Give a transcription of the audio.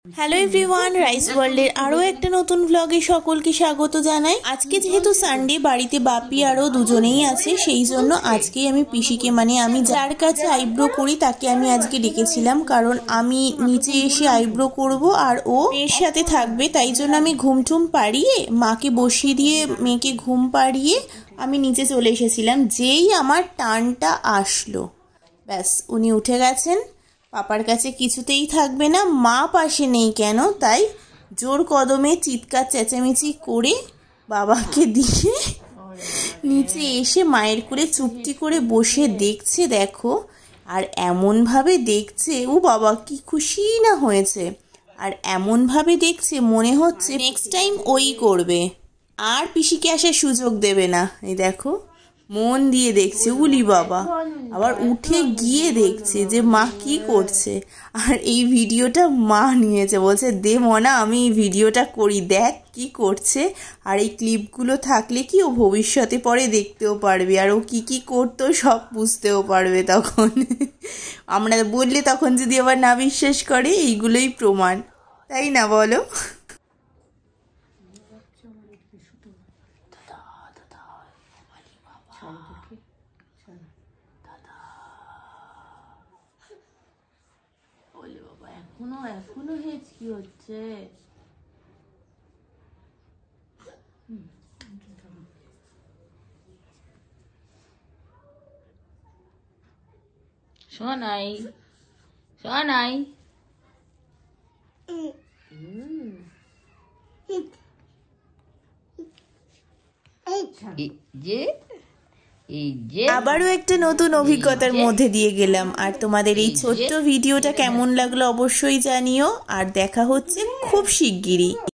Hello everyone, rice ওয়ার্ল্ডের আরও একটা নতুন ব্লগে সকলকে স্বাগত জানাই। আজকে যেহেতু সানডে, বাড়িতে বাপি আরও দুজনেই আছে, সেই জন্য আজকেই আমি পিসিকে আমি যার কাছে আইব্রো করি তাকে আমি আজকে ডেকেছিলাম, কারণ আমি নিচে এসে আইব্রো করব আর ও মেয়ের সাথে থাকবে। তাই জন্য আমি ঘুমটুম পাড়িয়ে মাকে বসিয়ে দিয়ে মেয়েকে ঘুম পাড়িয়ে আমি নিচে চলে এসেছিলাম। যেই আমার টানটা আসলো, ব্যাস উনি উঠে গেছেন। পাপার কাছে কিছুতেই থাকবে না, মা পাশে নেই কেন, তাই জোর কদমে চিৎকার চেঁচামেচি করে বাবাকে দিয়ে নিচে এসে মায়ের কোলে চুপটি করে বসে দেখছে। দেখো, আর এমনভাবে দেখছে, ও বাবা কি খুশি না হয়েছে। আর এমনভাবে দেখছে মনে হচ্ছে নেক্সট টাইম ওই করবে, আর পিসিকে আসার সুযোগ দেবে না। এই দেখো, মন দিয়ে দেখছে, উলি বাবা। আবার উঠে গিয়ে দেখছে যে মা কি করছে, আর এই ভিডিওটা মা নিয়েছে, বলছে দে মনা আমি এই ভিডিওটা করি, দেখ কি করছে। আর এই ক্লিপগুলো থাকলে কি ও ভবিষ্যতে পরে দেখতেও পারবে, আর ও কি কি করতো সব বুঝতেও পারবে তখন। আমরা বললে তখন যদি আবার না বিশ্বাস করে, এইগুলোই প্রমাণ, তাই না বলো? এখনো হেঁচকি হচ্ছে। শোনাই শোনাই আবারও একটা নতুন অভিজ্ঞতার মধ্যে দিয়ে গেলাম। আর তোমাদের এই ছোট্ট ভিডিওটা কেমন লাগলো অবশ্যই জানিও, আর দেখা হচ্ছে খুব শিগগিরই।